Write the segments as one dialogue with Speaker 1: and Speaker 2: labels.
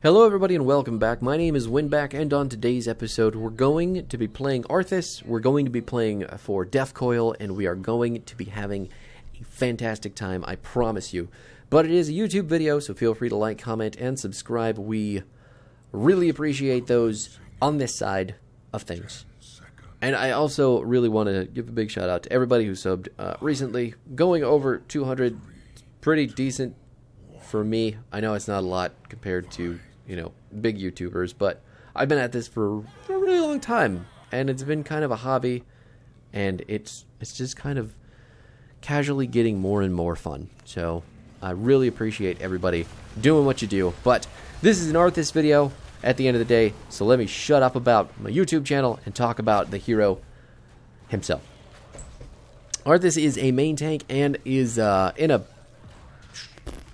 Speaker 1: Hello everybody and welcome back. My name is Winback, and on today's episode we're going to be playing Arthas, we're going to be playing for Death Coil, and we are going to be having a fantastic time, I promise you. But it is a YouTube video, so feel free to like, comment, and subscribe. We really appreciate those on this side of things. And I also really want to give a big shout out to everybody who subbed recently. Going over 200, pretty decent for me. I know it's not a lot compared to big YouTubers, but I've been at this for a really long time, and it's been kind of a hobby, and it's just kind of casually getting more and more fun. So I really appreciate everybody doing what you do. But this is an Arthas video at the end of the day, so let me shut up about my YouTube channel and talk about the hero himself. Arthas is a main tank and is in a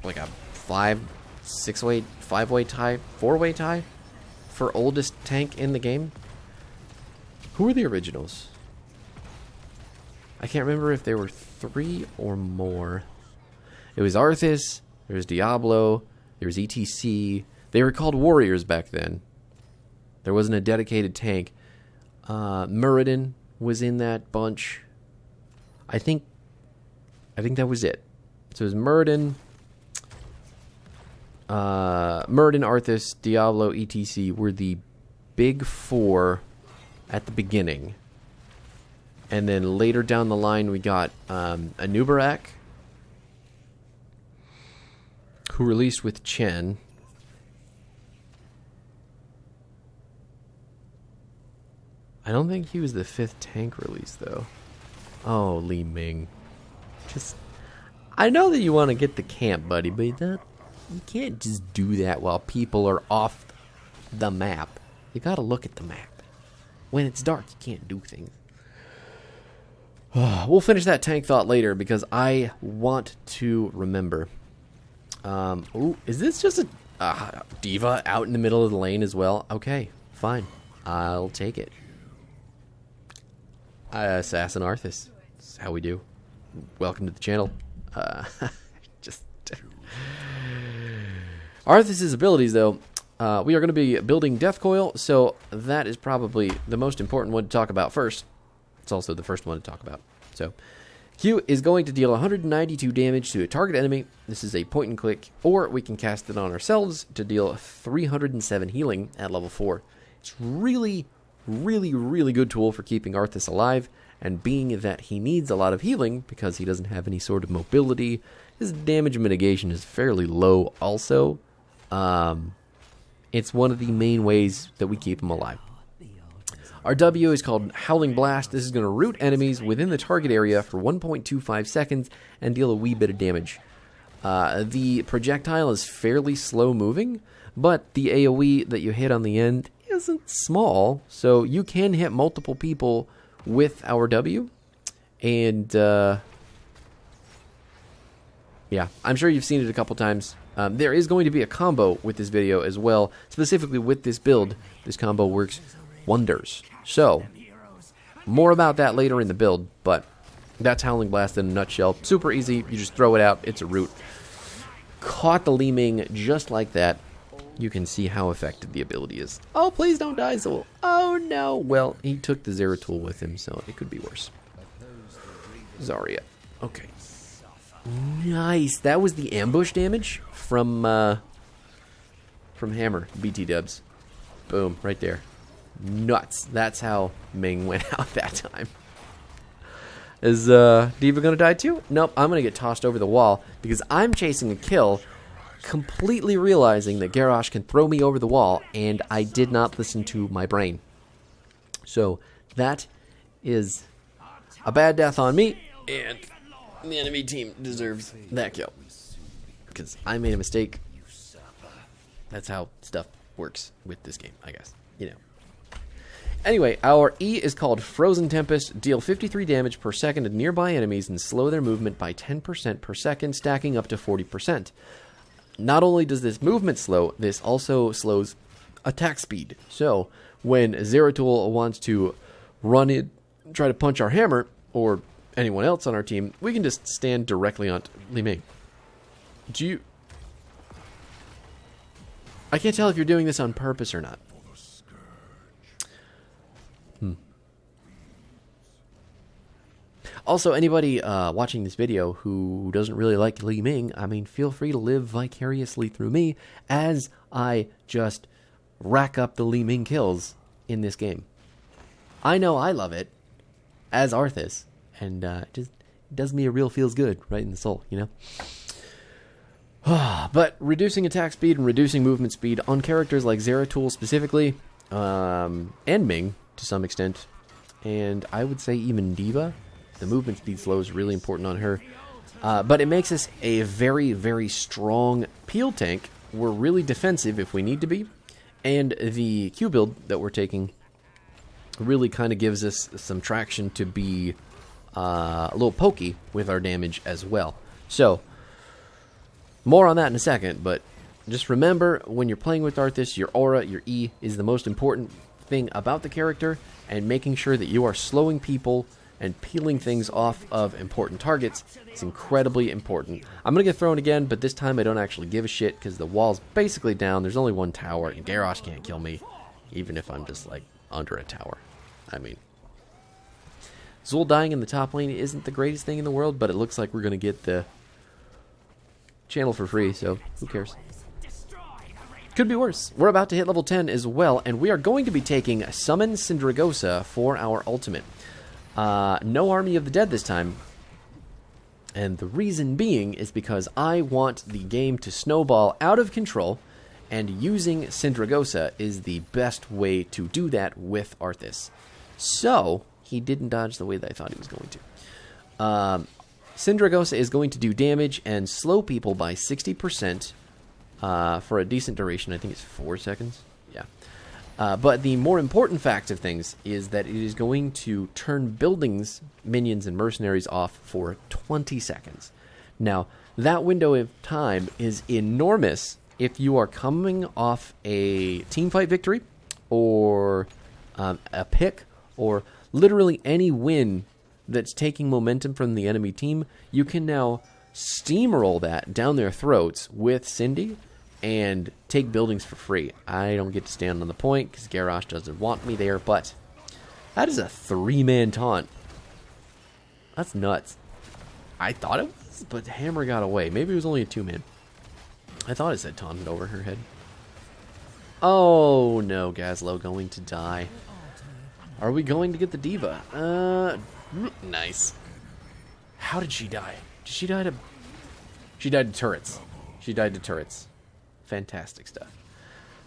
Speaker 1: like a 5-6-way, 5-way tie, 4-way tie for oldest tank in the game. Who are the originals? I can't remember if there were 3 or more. It was Arthas, there was Diablo, there was ETC. They were called warriors back then. There wasn't a dedicated tank. Muradin was in that bunch. I think that was it. So it was Muradin, Arthas, Diablo, ETC were the big 4 at the beginning. And then later down the line we got Anubarak, who released with Chen. I don't think he was the 5th tank release though. Oh, Li Ming. I know that you want to get the camp, buddy, but you can't just do that while people are off the map. You gotta look at the map. When it's dark, you can't do things. We'll finish that tank thought later because I want to remember. Ooh, is this just a diva out in the middle of the lane as well? Okay, fine. I'll take it. Assassin Arthas. That's how we do. Welcome to the channel. Arthas' abilities, though, we are going to be building Death Coil, so that is probably the most important one to talk about first. It's also the first one to talk about. So, Q is going to deal 192 damage to a target enemy. This is a point and click, or we can cast it on ourselves to deal 307 healing at level 4. It's really, really, really good tool for keeping Arthas alive, and being that he needs a lot of healing because he doesn't have any sort of mobility, his damage mitigation is fairly low also. It's one of the main ways that we keep him alive. Our W is called Howling Blast. This is going to root enemies within the target area for 1.25 seconds and deal a wee bit of damage. The projectile is fairly slow moving, but the AoE that you hit on the end isn't small, so you can hit multiple people with our W. And yeah, I'm sure you've seen it a couple times. There is going to be a combo with this video as well. Specifically with this build, this combo works wonders. So, more about that later in the build, but that's Howling Blast in a nutshell. Super easy, you just throw it out, it's a root. Caught the Li Ming just like that. You can see how effective the ability is. Oh, please don't die, Soul. Oh no. Well, he took the Zeratul with him, so it could be worse. Zarya. Okay. Nice. That was the ambush damage from Hammer, BT dubs. Boom, right there. Nuts. That's how Ming went out that time. Is Diva gonna die too? Nope, I'm gonna get tossed over the wall because I'm chasing a kill, completely realizing that Garrosh can throw me over the wall, and I did not listen to my brain. So that is a bad death on me, and the enemy team deserves that kill because I made a mistake. That's how stuff works with this game, I guess. Anyway, our E is called Frozen Tempest. Deal 53 damage per second to nearby enemies and slow their movement by 10% per second, stacking up to 40%. Not only does this movement slow, this also slows attack speed. So when Zeratul wants to run in, try to punch our hammer, or anyone else on our team, we can just stand directly on Li Ming. I can't tell if you're doing this on purpose or not. Also, anybody watching this video who doesn't really like Li Ming, I mean, feel free to live vicariously through me as I just rack up the Li Ming kills in this game. I know I love it as Arthas, and it just does me a real feels good right in the soul, you know? But reducing attack speed and reducing movement speed on characters like Zeratul specifically, and Ming to some extent, and I would say even Diva, the movement speed slow is really important on her. But it makes us a very, very strong peel tank. We're really defensive if we need to be. And the Q build that we're taking really kind of gives us some traction to be a little pokey with our damage as well. So, more on that in a second, but just remember, when you're playing with Arthas, your aura, your E, is the most important thing about the character, and making sure that you are slowing people and peeling things off of important targets is incredibly important. I'm going to get thrown again, but this time I don't actually give a shit because the wall's basically down. There's only one tower, and Garrosh can't kill me, even if I'm just, like, under a tower. I mean, Zul dying in the top lane isn't the greatest thing in the world, but it looks like we're going to get the channel for free, so who cares? Could be worse. We're about to hit level 10 as well, and we are going to be taking Summon Sindragosa for our ultimate. No Army of the Dead this time, and the reason being is because I want the game to snowball out of control, and using Sindragosa is the best way to do that with Arthas. So, he didn't dodge the way that I thought he was going to. Sindragosa is going to do damage and slow people by 60% for a decent duration. I think it's 4 seconds. Yeah. But the more important fact of things is that it is going to turn buildings, minions, and mercenaries off for 20 seconds. Now, that window of time is enormous if you are coming off a teamfight victory or a pick or literally any win that's taking momentum from the enemy team. You can now steamroll that down their throats with Cindy and take buildings for free. I don't get to stand on the point because Garrosh doesn't want me there, but that is a 3-man taunt. That's nuts. I thought it was, but Hammer got away. Maybe it was only a 2-man. I thought it said taunted over her head. Oh no, Gazlo going to die. Are we going to get the Diva? Nice. How did she die? Did she die to... She died to turrets. She died to turrets. Fantastic stuff.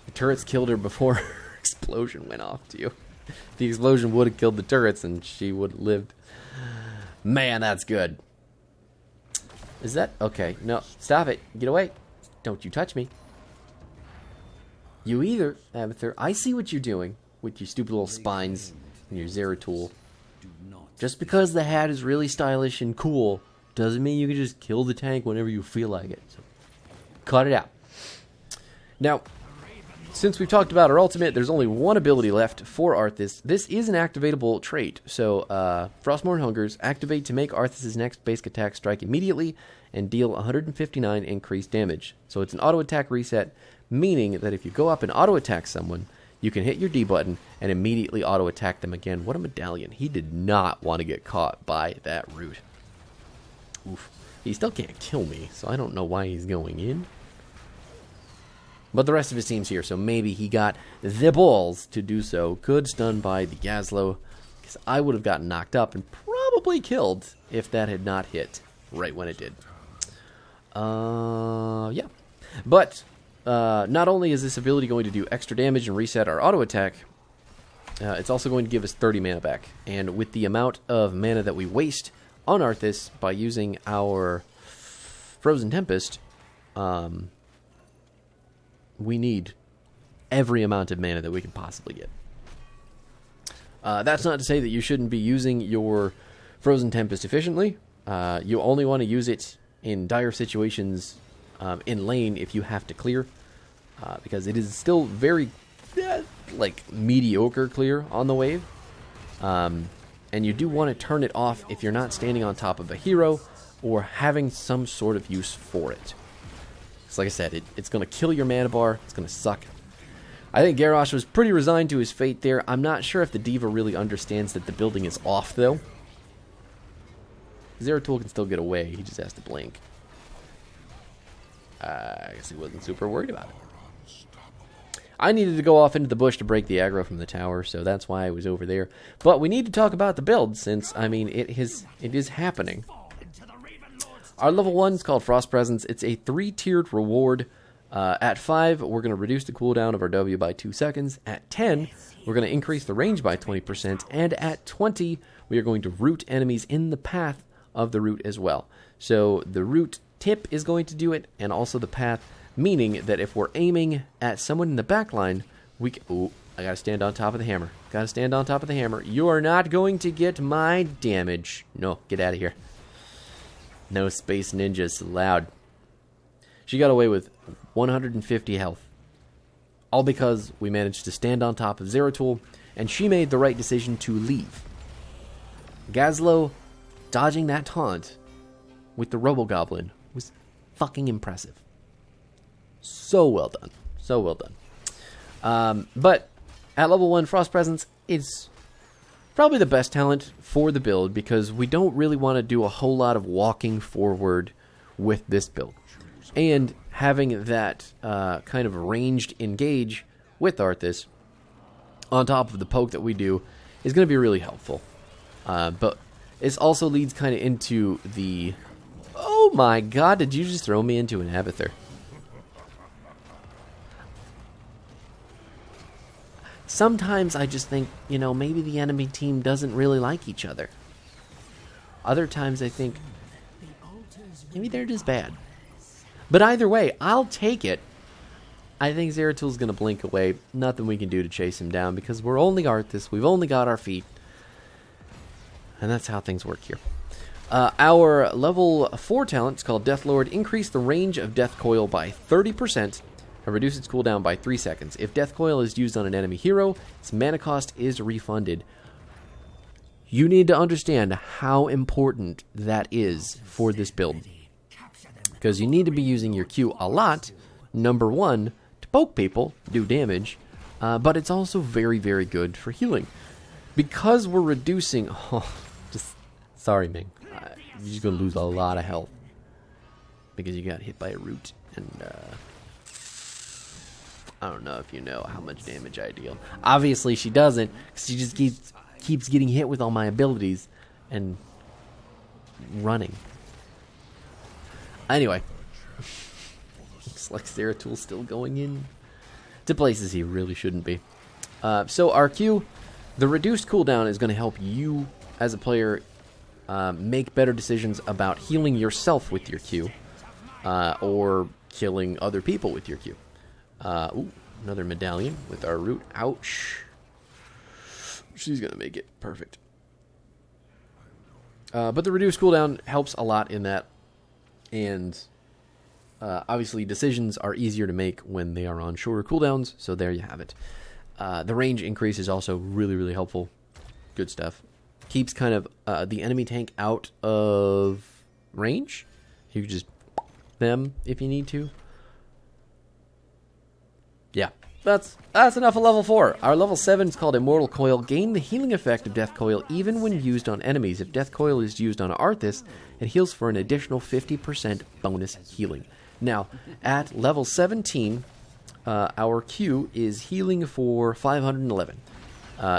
Speaker 1: The turrets killed her before her explosion went off, too. The explosion would have killed the turrets and she would have lived. Man, that's good. Is that... Okay, no. Stop it. Get away. Don't you touch me. You either, Abathur. I see what you're doing with your stupid little spines and your Zeratul. Just because the hat is really stylish and cool doesn't mean you can just kill the tank whenever you feel like it. So, cut it out. Now, since we've talked about our ultimate, there's only one ability left for Arthas. This is an activatable trait. So, Frostmourne Hungers activate to make Arthas' next basic attack strike immediately and deal 159 increased damage. So it's an auto attack reset, meaning that if you go up and auto attack someone, you can hit your D button and immediately auto attack them again. What a medallion. He did not want to get caught by that root. Oof. He still can't kill me, so I don't know why he's going in. But the rest of his team's here, so maybe he got the balls to do so. Good stun by the Gazlo, because I would have gotten knocked up and probably killed if that had not hit right when it did. Yeah. But not only is this ability going to do extra damage and reset our auto attack, it's also going to give us 30 mana back. And with the amount of mana that we waste on Arthas by using our Frozen Tempest, we need every amount of mana that we can possibly get. That's not to say that you shouldn't be using your Frozen Tempest efficiently. You only want to use it in dire situations in lane if you have to clear, because it is still very mediocre clear on the wave, and you do want to turn it off if you're not standing on top of a hero or having some sort of use for it. Because like I said, it's going to kill your mana bar. It's going to suck. I think Garrosh was pretty resigned to his fate there. I'm not sure if the Diva really understands that the building is off, though. Zeratul can still get away. He just has to blink. I guess he wasn't super worried about it. I needed to go off into the bush to break the aggro from the tower, so that's why I was over there. But we need to talk about the build, since, I mean, it is happening. Our level 1 is called Frost Presence. It's a 3-tiered reward. At 5, we're going to reduce the cooldown of our W by 2 seconds. At 10, we're going to increase the range by 20%. And at 20, we are going to root enemies in the path of the root as well. So the root tip is going to do it, and also the path, meaning that if we're aiming at someone in the back line, we can... Ooh, I gotta stand on top of the hammer. Gotta stand on top of the hammer. You are not going to get my damage. No, get out of here. No space ninjas allowed. She got away with 150 health. All because we managed to stand on top of Zeratul, and she made the right decision to leave. Gazlo dodging that taunt with the Robo-Goblin was fucking impressive. So well done. So well done. But at level 1, Frost Presence is probably the best talent for the build, because we don't really want to do a whole lot of walking forward with this build. And having that kind of ranged engage with Arthas on top of the poke that we do is going to be really helpful. But it also leads kind of into the... Oh my god, did you just throw me into an Abathur? Sometimes I just think, you know, maybe the enemy team doesn't really like each other. Other times I think, maybe they're just bad. But either way, I'll take it. I think Zeratul's going to blink away. Nothing we can do to chase him down, because we're only Arthas. We've only got our feet. And that's how things work here. Our level 4 talent is called Deathlord. Increase the range of Death Coil by 30%. And reduce its cooldown by 3 seconds. If Death Coil is used on an enemy hero, its mana cost is refunded. You need to understand how important that is for this build. Because you need to be using your Q a lot, number 1, to poke people, do damage, but it's also very, very good for healing. Because we're reducing... Oh, sorry, Ming. You're just going to lose a lot of health. Because you got hit by a root, and... I don't know if you know how much damage I deal. Obviously, she doesn't, because she just keeps getting hit with all my abilities and running. Anyway, looks like Zeratul's still going in to places he really shouldn't be. So our Q, the reduced cooldown is going to help you as a player make better decisions about healing yourself with your Q, or killing other people with your Q. Ooh, another medallion with our root. Ouch. She's going to make it. Perfect. But the reduced cooldown helps a lot in that. And obviously decisions are easier to make when they are on shorter cooldowns. So there you have it. The range increase is also really, really helpful. Good stuff. Keeps kind of the enemy tank out of range. You can just them if you need to. Yeah, that's enough of level 4. Our level 7 is called Immortal Coil. Gain the healing effect of Death Coil even when used on enemies. If Death Coil is used on Arthas, it heals for an additional 50% bonus healing. Now, at level 17, our Q is healing for 511.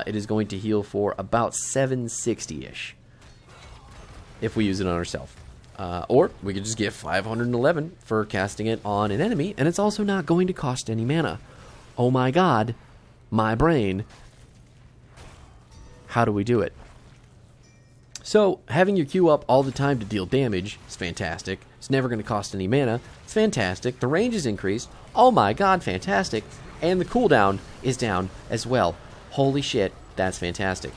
Speaker 1: It is going to heal for about 760-ish if we use it on ourselves. Or we could just get 511 for casting it on an enemy, and it's also not going to cost any mana. Oh my god, my brain. How do we do it? So, having your Q up all the time to deal damage is fantastic. It's never going to cost any mana. It's fantastic. The range is increased. Oh my god, fantastic. And the cooldown is down as well. Holy shit, that's fantastic.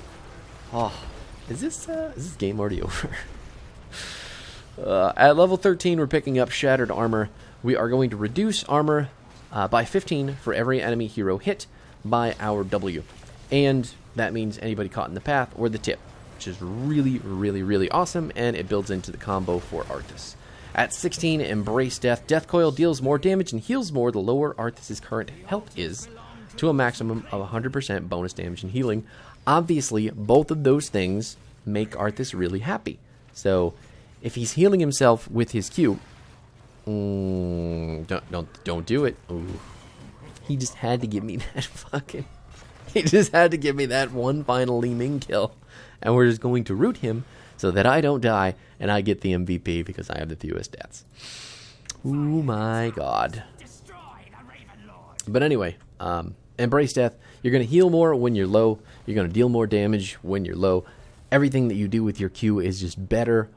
Speaker 1: Oh, is this game already over? At level 13, we're picking up Shattered Armor. We are going to reduce armor by 15 for every enemy hero hit by our W. And that means anybody caught in the path or the tip, which is really, really, really awesome, and it builds into the combo for Arthas. At 16, Embrace Death. Death Coil deals more damage and heals more the lower Arthas' current health is, to a maximum of 100% bonus damage and healing. Obviously, both of those things make Arthas really happy. So, if he's healing himself with his Q, don't do it. Ooh. He just had to give me that fucking... He just had to give me that one final Li Ming kill. And we're just going to root him so that I don't die and I get the MVP because I have the fewest deaths. Oh my god. But anyway, Embrace Death. You're going to heal more when you're low. You're going to deal more damage when you're low. Everything that you do with your Q is just better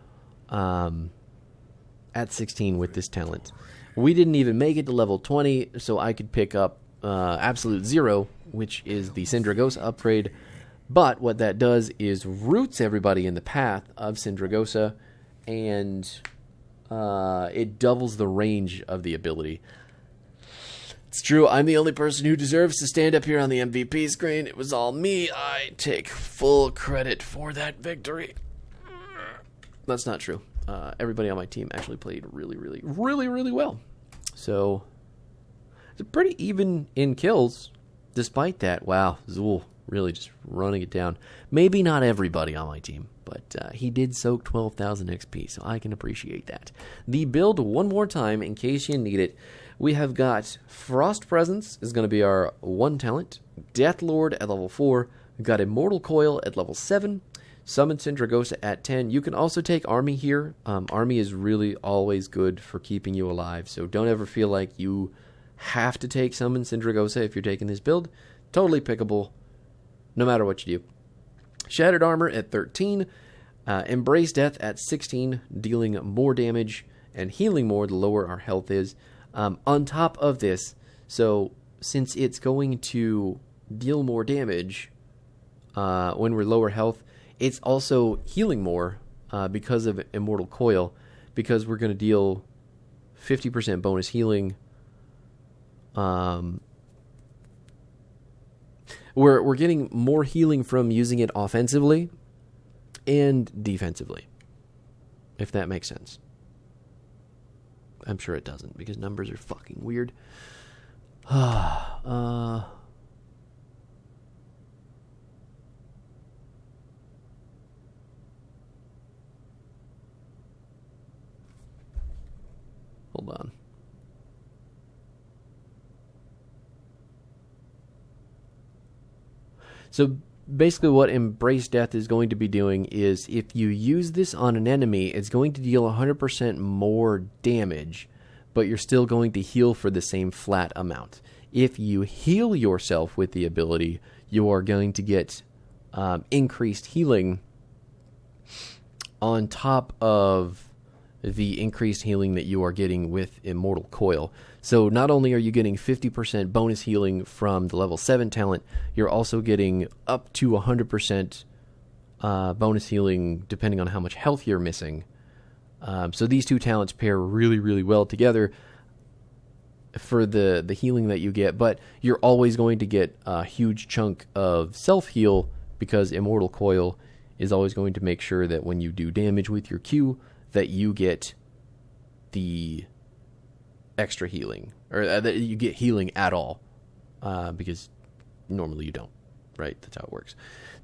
Speaker 1: at 16 with this talent. We didn't even make it to level 20, so I could pick up Absolute Zero, which is the Sindragosa upgrade. But what that does is roots everybody in the path of Sindragosa, and it doubles the range of the ability. It's true, I'm the only person who deserves to stand up here on the MVP screen. It was all me. I take full credit for that victory. That's not true. Everybody on my team actually played really well. So, it's pretty even in kills, despite that. Wow, Zool really just running it down. Maybe not everybody on my team, but he did soak 12,000 XP, so I can appreciate that. The build, one more time, in case you need it. We have got Frost Presence is going to be our one talent. Death Lord at level 4. We've got Immortal Coil at level 7. Summon Sindragosa at 10. You can also take Army here. Army is really always good for keeping you alive, so don't ever feel like you have to take Summon Sindragosa if you're taking this build. Totally pickable, no matter what you do. Shattered Armor at 13. Embrace Death at 16, dealing more damage and healing more the lower our health is. On top of this, so since it's going to deal more damage when we're lower health, it's also healing more because of Immortal Coil, because we're going to deal 50% bonus healing. We're getting more healing from using it offensively and defensively, if that makes sense. I'm sure it doesn't, because numbers are fucking weird. Hold on. So basically what Embrace Death is going to be doing is, if you use this on an enemy, it's going to deal 100% more damage, but you're still going to heal for the same flat amount. If you heal yourself with the ability, you are going to get increased healing on top of the increased healing that you are getting with Immortal Coil. So not only are you getting 50% bonus healing from the level 7 talent, you're also getting up to 100% bonus healing depending on how much health you're missing. So these two talents pair really well together for the healing that you get, but you're always going to get a huge chunk of self-heal, because Immortal Coil is always going to make sure that when you do damage with your Q, that you get the extra healing, or that you get healing at all, because normally you don't, right? That's how it works.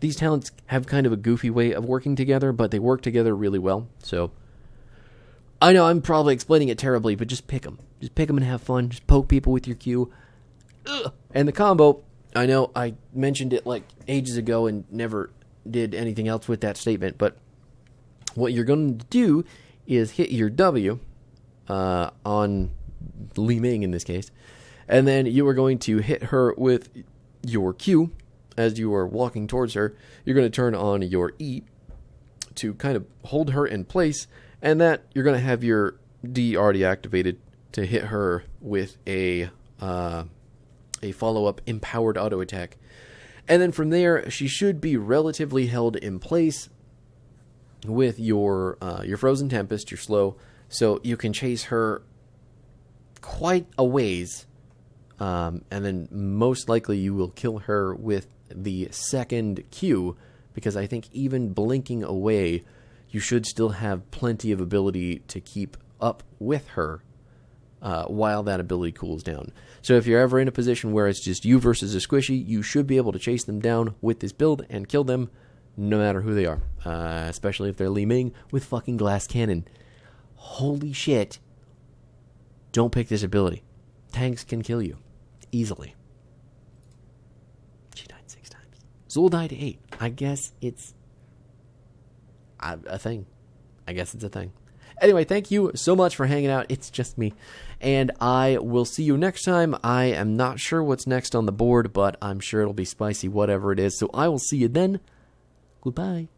Speaker 1: These talents have kind of a goofy way of working together, but they work together really well. So I know I'm probably explaining it terribly, but just pick them. Just pick them and have fun. Just poke people with your Q. Ugh. And the combo, I know I mentioned it like ages ago and never did anything else with that statement, but what you're going to do is hit your W on Li Ming in this case, and then you are going to hit her with your Q as you are walking towards her. You're going to turn on your E to kind of hold her in place, and that you're going to have your D already activated to hit her with a follow-up empowered auto attack. And then from there, she should be relatively held in place with your Frozen Tempest, your slow, so you can chase her quite a ways, and then most likely you will kill her with the second Q, because I think even blinking away, you should still have plenty of ability to keep up with her while that ability cools down. So if you're ever in a position where it's just you versus a squishy, you should be able to chase them down with this build and kill them no matter who they are, especially if they're Li Ming with fucking glass cannon. Holy shit. Don't pick this ability. Tanks can kill you easily. She died 6 times. Zul died 8. I guess it's a thing. I guess it's a thing. Anyway, thank you so much for hanging out. It's just me. And I will see you next time. I am not sure what's next on the board, but I'm sure it'll be spicy, whatever it is. So I will see you then. Goodbye.